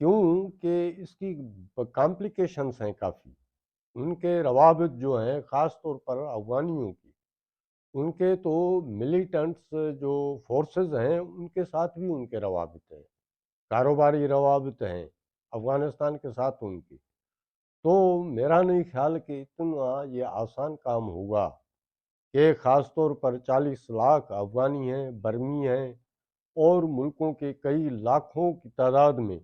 کیوں کہ اس کی کمپلیکیشنس ہیں کافی. ان کے روابط جو ہیں خاص طور پر افغانیوں کی، ان کے تو ملیٹنٹس جو فورسز ہیں ان کے ساتھ بھی ان کے روابط ہیں، کاروباری روابط ہیں افغانستان کے ساتھ ان کی. تو میرا نہیں خیال کہ اتنا یہ آسان کام ہوگا کہ خاص طور پر 40 لاکھ افغانی ہیں، برمی ہیں، اور ملکوں کے کئی لاکھوں کی تعداد میں،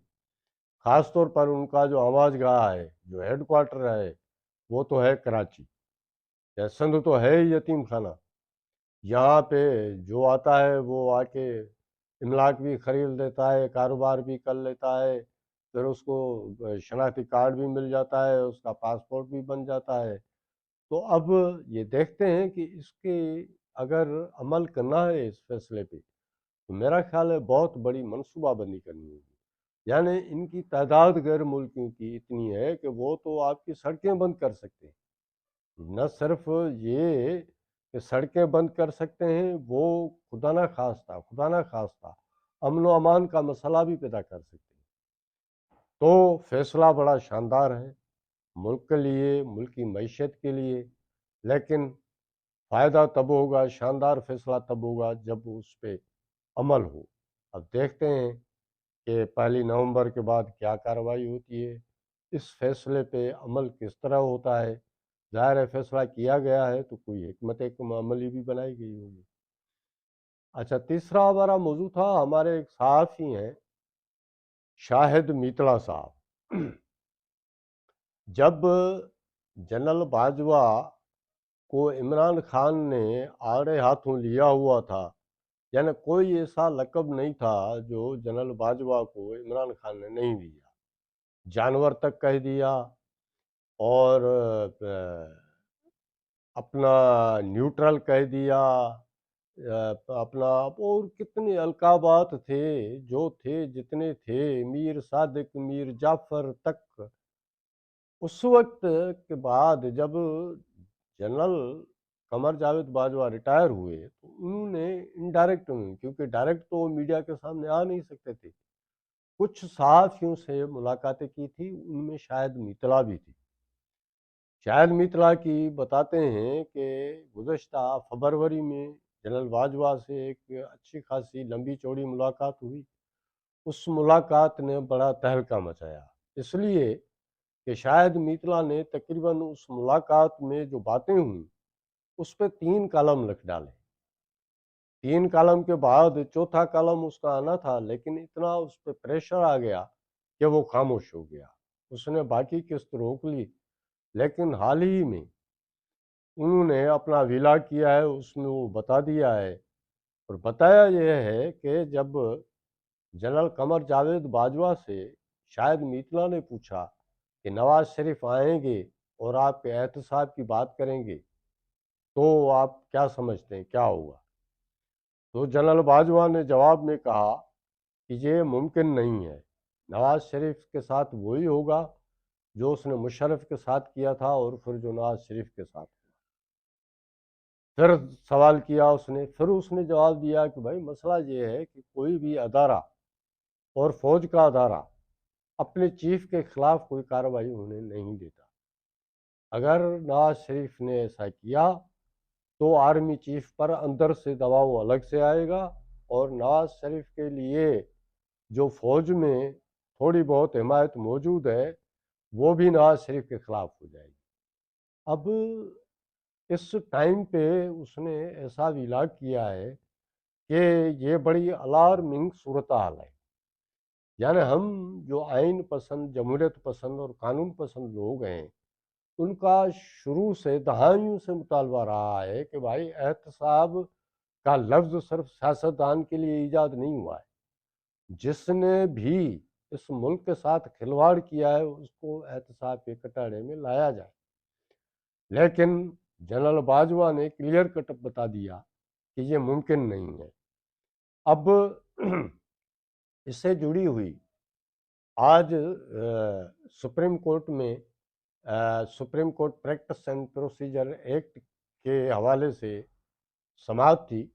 خاص طور پر ان کا جو آواز گاہ ہے، جو ہیڈ کوارٹر ہے، وہ تو ہے کراچی. سندھ تو ہے ہی یتیم خانہ. یہاں پہ جو آتا ہے وہ آ کے املاک بھی خرید لیتا ہے، کاروبار بھی کر لیتا ہے، پھر اس کو شناختی کارڈ بھی مل جاتا ہے، اس کا پاسپورٹ بھی بن جاتا ہے. تو اب یہ دیکھتے ہیں کہ اس کے اگر عمل کرنا ہے اس فیصلے پہ، تو میرا خیال ہے بہت بڑی منصوبہ بندی کرنی ہوگی. یعنی ان کی تعداد غیر ملکیوں کی اتنی ہے کہ وہ تو آپ کی سڑکیں بند کر سکتے ہیں. نہ صرف یہ کہ سڑکیں بند کر سکتے ہیں، وہ خدا نہ خواستہ امن و امان کا مسئلہ بھی پیدا کر سکتے ہیں. تو فیصلہ بڑا شاندار ہے ملک کے لیے، ملک کی معیشت کے لیے، لیکن فائدہ تب ہوگا، شاندار فیصلہ تب ہوگا جب اس پہ عمل ہو. اب دیکھتے ہیں کہ 1 نومبر کے بعد کیا کارروائی ہوتی ہے، اس فیصلے پہ عمل کس طرح ہوتا ہے. ظاہر ہے فیصلہ کیا گیا ہے تو کوئی حکمت عملی بھی بنائی گئی ہوگی. اچھا، تیسرا ہمارا موضوع تھا، ہمارے ایک صحافی ہیں شاہد میتلا صاحب. جب جنرل باجوہ کو عمران خان نے آڑے ہاتھوں لیا ہوا تھا، یعنی کوئی ایسا لقب نہیں تھا جو جنرل باجوہ کو عمران خان نے نہیں دیا. جانور تک کہہ دیا، اور اپنا نیوٹرل کہہ دیا، اپنا اور کتنے القابات تھے جو تھے، جتنے تھے، میر صادق، میر جعفر تک. اس وقت کے بعد جب جنرل قمر جاوید باجوہ ریٹائر ہوئے تو انہوں نے انڈائریکٹ، کیونکہ ڈائریکٹ تو میڈیا کے سامنے آ نہیں سکتے تھے، کچھ صحافیوں سے ملاقاتیں کی تھی، ان میں شاہد میتلا بھی تھی. شاہد میتلا کی بتاتے ہیں کہ گزشتہ فروری میں جنرل باجوہ سے ایک اچھی خاصی لمبی چوڑی ملاقات ہوئی. اس ملاقات نے بڑا تہلکہ مچایا، اس لیے کہ شاہد میتلا نے تقریباً اس ملاقات میں جو باتیں ہوئیں اس پہ 3 کالم لکھ ڈالے. 3 کالم کے بعد چوتھا کالم اس کا آنا تھا، لیکن اتنا اس پہ پریشر آ گیا کہ وہ خاموش ہو گیا. اس نے باقی قسط روک لی، لیکن حال ہی میں انہوں نے اپنا ویلا کیا ہے، اس میں وہ بتا دیا ہے، اور بتایا یہ ہے کہ جب جنرل قمر جاوید باجوہ سے شاہد میتلا نے پوچھا کہ نواز شریف آئیں گے اور آپ کے احتساب کی بات کریں گے تو آپ کیا سمجھتے ہیں کیا ہوگا، تو جنرل باجوہ نے جواب میں کہا کہ یہ ممکن نہیں ہے. نواز شریف کے ساتھ وہی ہوگا جو اس نے مشرف کے ساتھ کیا تھا، اور پھر جو نواز شریف کے ساتھ ہوا. پھر سوال کیا اس نے، پھر اس نے جواب دیا کہ بھائی مسئلہ یہ ہے کہ کوئی بھی ادارہ اور فوج کا ادارہ اپنے چیف کے خلاف کوئی کارروائی ہونے نہیں دیتا. اگر نواز شریف نے ایسا کیا تو آرمی چیف پر اندر سے دباؤ الگ سے آئے گا، اور نواز شریف کے لیے جو فوج میں تھوڑی بہت حمایت موجود ہے وہ بھی نواز شریف کے خلاف ہو جائے گی. اب اس ٹائم پہ اس نے ایسا ویلا کیا ہے کہ یہ بڑی الارمنگ صورتحال ہے. یعنی ہم جو آئین پسند، جمہوریت پسند اور قانون پسند لوگ ہیں، ان کا شروع سے دہائیوں سے مطالبہ رہا ہے کہ بھائی احتساب کا لفظ صرف سیاستدان کے لیے ایجاد نہیں ہوا ہے. جس نے بھی اس ملک کے ساتھ کھلواڑ کیا ہے اس کو احتساب کے کٹہرے میں لایا جائے. لیکن جنرل باجوہ نے کلیئر کٹ بتا دیا کہ یہ ممکن نہیں ہے. اب اس سے جڑی ہوئی آج سپریم کورٹ میں supreme court practice and procedure act کے حوالے سے سماعت تھی.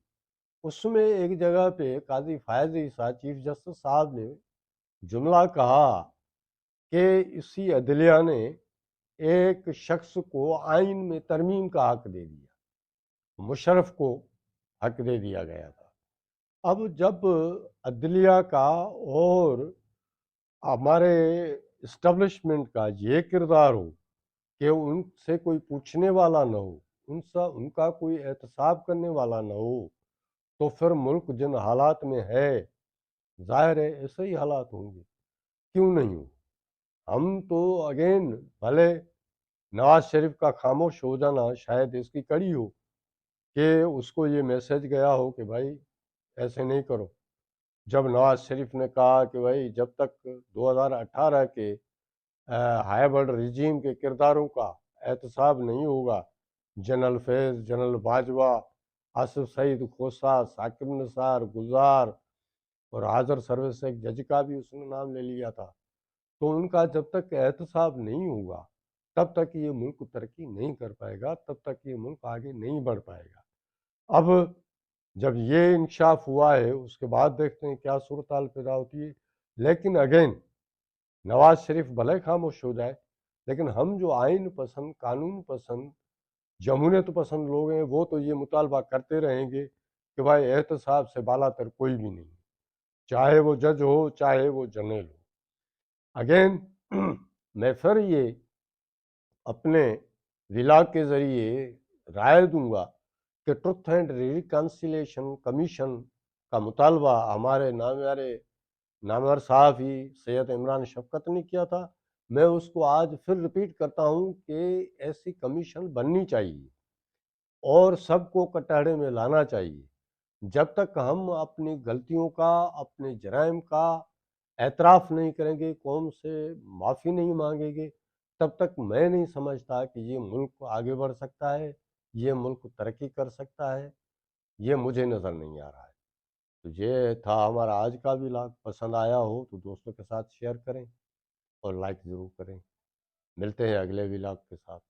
اس میں ایک جگہ پہ قاضی فائز عیسیٰ چیف جسٹس صاحب نے جملہ کہا کہ اسی عدلیہ نے ایک شخص کو آئین میں ترمیم کا حق دے دیا، مشرف کو حق دے دیا گیا تھا۔ اب جب عدلیہ کا اور ہمارے اسٹیبلشمنٹ کا یہ کردار ہو کہ ان سے کوئی پوچھنے والا نہ ہو، ان کا کوئی احتساب کرنے والا نہ ہو، تو پھر ملک جن حالات میں ہے ظاہر ہے ایسے ہی حالات ہوں گے، کیوں نہیں ہوں؟ ہم تو اگین بھلے نواز شریف کا خاموش ہو جانا شاید اس کی کڑی ہو کہ اس کو یہ میسج گیا ہو کہ بھائی ایسے نہیں کرو۔ جب نواز شریف نے کہا کہ بھائی جب تک 2018 کے ہائبرڈ رجیم کے کرداروں کا احتساب نہیں ہوگا، جنرل فیض، جنرل باجوہ، آصف سعید کھوسہ، ثاقب نثار، گلزار اور حاضر سروس ایک جج کا بھی اس نے نام لے لیا تھا، تو ان کا جب تک احتساب نہیں ہوگا تب تک یہ ملک ترقی نہیں کر پائے گا، تب تک یہ ملک آگے نہیں بڑھ پائے گا۔ اب جب یہ انکشاف ہوا ہے اس کے بعد دیکھتے ہیں کیا صورتحال پیدا ہوتی ہے، لیکن اگین نواز شریف بھلے خاموش ہو جائے، لیکن ہم جو آئین پسند، قانون پسند، جمہوریت پسند لوگ ہیں وہ تو یہ مطالبہ کرتے رہیں گے کہ بھائی احتساب سے بالا تر کوئی بھی نہیں، چاہے وہ جج ہو چاہے وہ جرنیل ہو۔ اگین میں پھر یہ اپنے ولاگ کے ذریعے رائے دوں گا کہ ٹروتھ اینڈ ریکنسیلیشن کمیشن کا مطالبہ ہمارے نامور صحافی سید عمران شفقت نے کیا تھا، میں اس کو آج پھر ریپیٹ کرتا ہوں کہ ایسی کمیشن بننی چاہیے اور سب کو کٹہرے میں لانا چاہیے۔ جب تک ہم اپنی غلطیوں کا، اپنے جرائم کا اعتراف نہیں کریں گے، قوم سے معافی نہیں مانگیں گے، تب تک میں نہیں سمجھتا کہ یہ ملک آگے بڑھ سکتا ہے، یہ ملک ترقی کر سکتا ہے، یہ مجھے نظر نہیں آ رہا ہے۔ تو یہ تھا ہمارا آج کا ولاگ، پسند آیا ہو تو دوستوں کے ساتھ شیئر کریں اور لائک ضرور کریں۔ ملتے ہیں اگلے ولاگ کے ساتھ۔